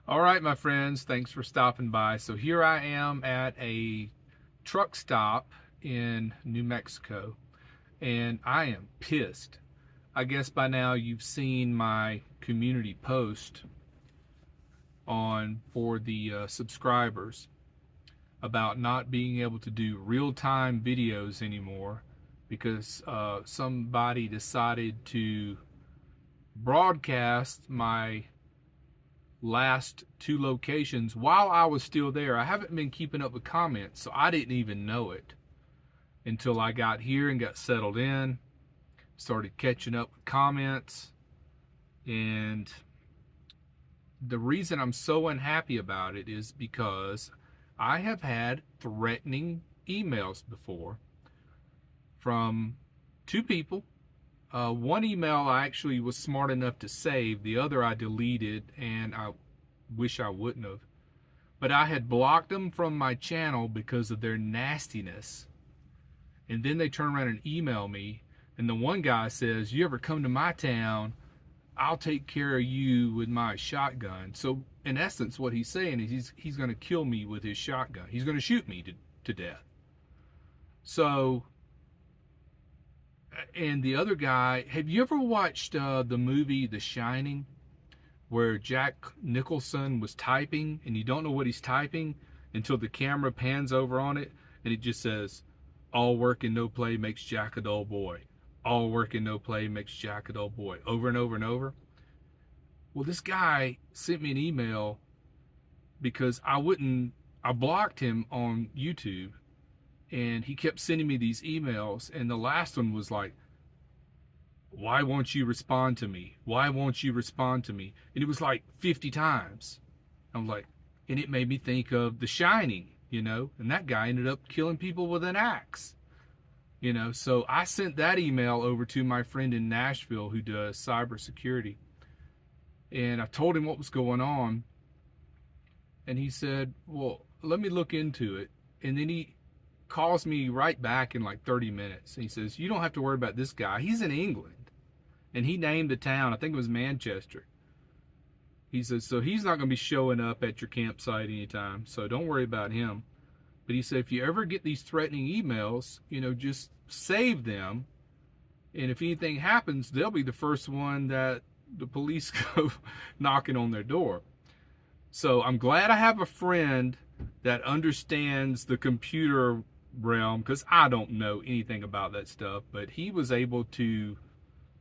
All right, my friends, thanks for stopping by. So here I am at a truck stop in New Mexico, and I am pissed. I guess by now you've seen my community post on for the subscribers about not being able to do real-time videos anymore because somebody decided to broadcast my last two locations while I was still there. I haven't been keeping up with comments, so I didn't even know it until I got here and got settled in, started catching up with comments. And the reason I'm so unhappy about it is because I have had threatening emails before from two people. One email I actually was smart enough to save. The other I deleted, and I wish I wouldn't have. But I had blocked them from my channel because of their nastiness. And then they turn around and email me. And the one guy says, "You ever come to my town, I'll take care of you with my shotgun." So in essence, what he's saying is he's going to kill me with his shotgun. He's going to shoot me to death. So... And the other guy, have you ever watched the movie The Shining, where Jack Nicholson was typing and you don't know what he's typing until the camera pans over on it and it just says, "All work and no play makes Jack a dull boy. All work and no play makes Jack a dull boy," over and over and over? Well, this guy sent me an email because I blocked him on YouTube. And he kept sending me these emails, and the last one was like, "Why won't you respond to me? Why won't you respond to me?" And it was like 50 times. I'm like, and it made me think of The Shining, and that guy ended up killing people with an axe. So I sent that email over to my friend in Nashville who does cybersecurity. And I told him what was going on. And he said, "Well, let me look into it." And then he calls me right back in like 30 minutes. And he says, "You don't have to worry about this guy. He's in England." And he named the town. I think it was Manchester. He says, "So he's not going to be showing up at your campsite anytime. So don't worry about him." But he said, if you ever get these threatening emails, just save them. And if anything happens, they'll be the first one that the police go knocking on their door. So I'm glad I have a friend that understands the computer realm, because I don't know anything about that stuff, but he was able to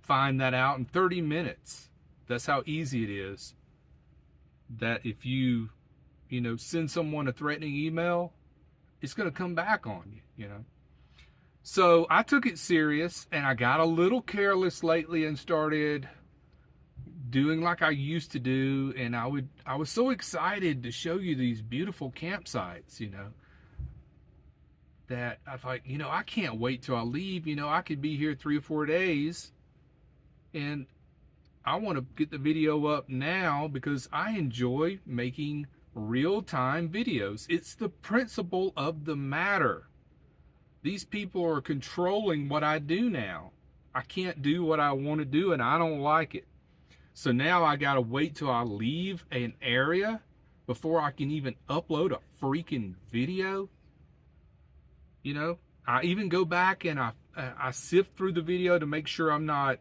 find that out in 30 minutes. That's how easy it is. That if you send someone a threatening email, it's going to come back on you, So I took it serious, and I got a little careless lately and started doing like I used to do. And I was so excited to show you these beautiful campsites, that I thought, I can't wait till I leave. I could be here 3 or 4 days, and I want to get the video up now because I enjoy making real-time videos. It's the principle of the matter. These people are controlling what I do now. I can't do what I want to do, and I don't like it. So now I gotta wait till I leave an area before I can even upload a freaking video. I even go back and I sift through the video to make sure I'm not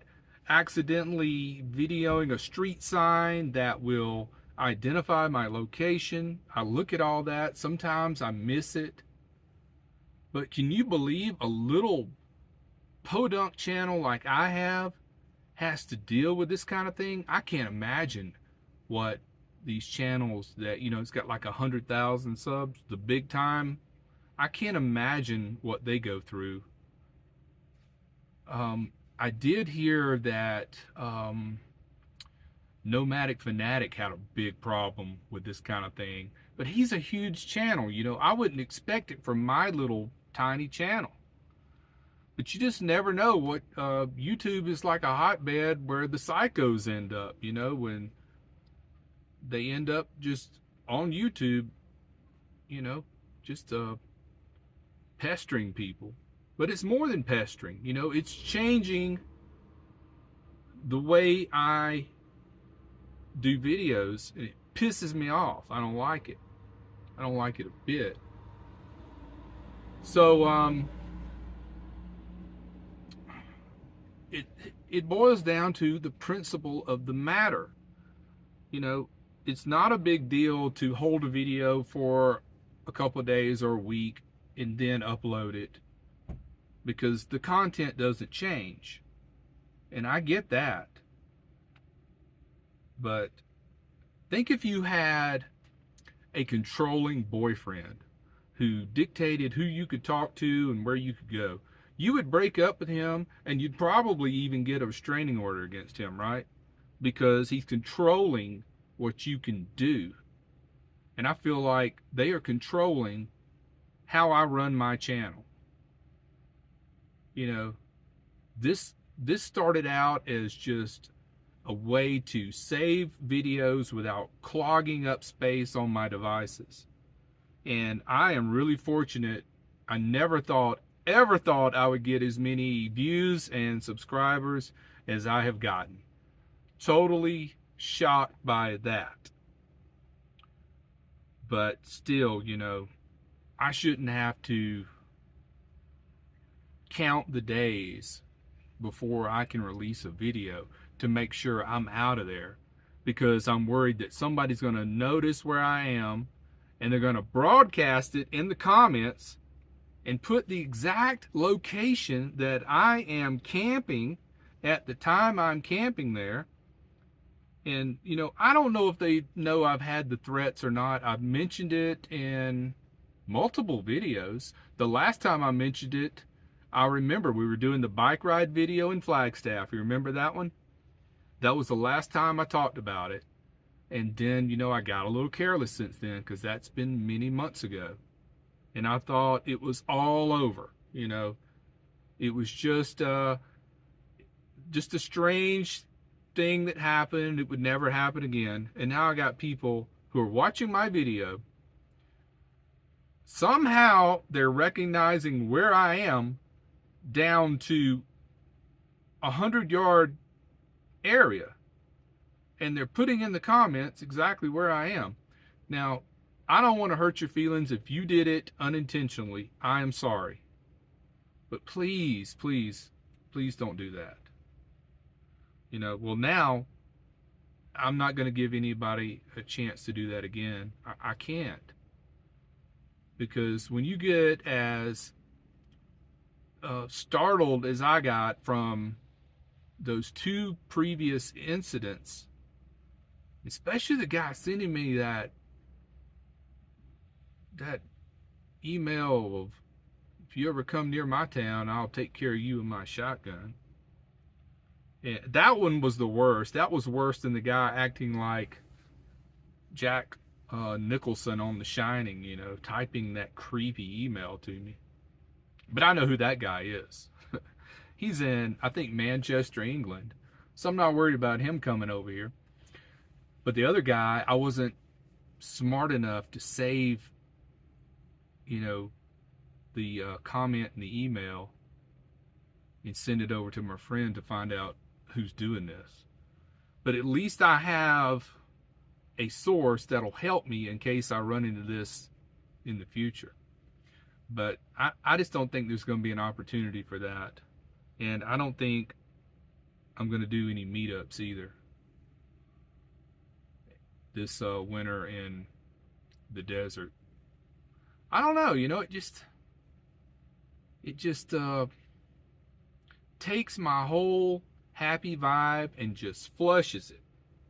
accidentally videoing a street sign that will identify my location. I look at all that. Sometimes I miss it. But can you believe a little podunk channel like I have has to deal with this kind of thing? I can't imagine what these channels that, it's got like 100,000 subs, the big time. I can't imagine what they go through. I did hear that Nomadic Fanatic had a big problem with this kind of thing, but he's a huge channel. I wouldn't expect it from my little tiny channel. But you just never know what YouTube is like a hotbed where the psychos end up, when they end up just on YouTube, just pestering people. But it's more than pestering, it's changing the way I do videos. pisses me off. I don't like it. I don't like it a bit. So it it boils down to the principle of the matter. You know, it's not a big deal to hold a video for a couple of days or a week and then upload it, because the content doesn't change. And I get that. But think if you had a controlling boyfriend who dictated who you could talk to and where you could go. You would break up with him, and you'd probably even get a restraining order against him, right? Because he's controlling what you can do. And I feel like they are controlling how I run my channel. You know, this started out as just a way to save videos without clogging up space on my devices. And I am really fortunate. I never ever thought I would get as many views and subscribers as I have gotten. Totally shocked by that. But still, you know, I shouldn't have to count the days before I can release a video to make sure I'm out of there, because I'm worried that somebody's going to notice where I am and they're going to broadcast it in the comments and put the exact location that I am camping at the time I'm camping there. And, you know, I don't know if they know I've had the threats or not. I've mentioned it in multiple videos. The last time I mentioned it, I remember we were doing the bike ride video in Flagstaff. You remember that one? That was the last time I talked about it. And then, you know, I got a little careless since then, because that's been many months ago. And I thought it was all over. You know, it was just a strange thing that happened. It would never happen again. And now I got people who are watching my video. Somehow they're recognizing where I am down to 100-yard area, and they're putting in the comments exactly where I am. Now, I don't want to hurt your feelings. If you did it unintentionally, I am sorry. But please, please, please don't do that. You know, well, now I'm not going to give anybody a chance to do that again. I can't. Because when you get as startled as I got from those two previous incidents, especially the guy sending me that email of, if you ever come near my town, I'll take care of you with my shotgun. And that one was the worst. That was worse than the guy acting like Jack Nicholson on The Shining, you know, typing that creepy email to me. But I know who that guy is. He's in, I think, Manchester, England. So I'm not worried about him coming over here. But the other guy, I wasn't smart enough to save, you know, the comment in the email and send it over to my friend to find out who's doing this. But at least I have a source that'll help me in case I run into this in the future. But I just don't think there's going to be an opportunity for that. And I don't think I'm going to do any meetups either this winter in the desert. I don't know, you know, it just takes my whole happy vibe and just flushes it.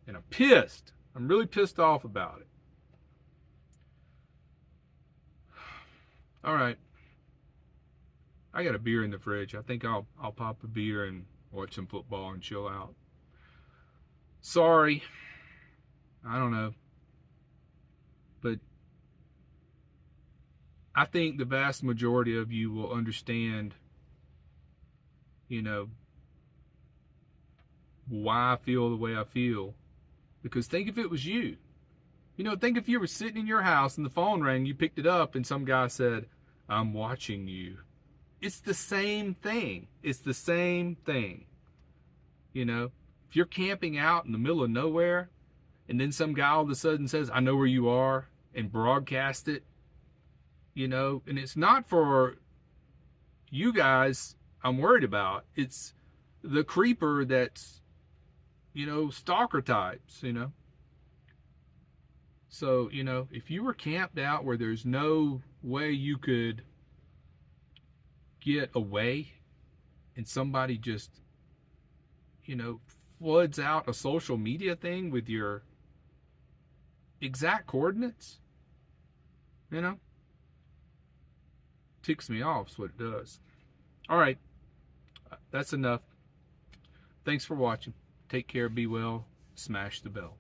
And I'm pissed. I'm really pissed off about it. All right. I got a beer in the fridge. I think I'll pop a beer and watch some football and chill out. Sorry. I don't know. But I think the vast majority of you will understand, you know, why I feel the way I feel. Because think if it was you. You know, think if you were sitting in your house and the phone rang, you picked it up and some guy said, "I'm watching you." It's the same thing. It's the same thing. You know, if you're camping out in the middle of nowhere and then some guy all of a sudden says, I know where you are, and broadcast it, you know, and it's not for you guys I'm worried about. It's the creeper that's, you know, stalker types, you know. So, you know, if you were camped out where there's no way you could get away and somebody just, you know, floods out a social media thing with your exact coordinates, you know, ticks me off is what it does. All right, that's enough. Thanks for watching. Take care, be well, smash the bell.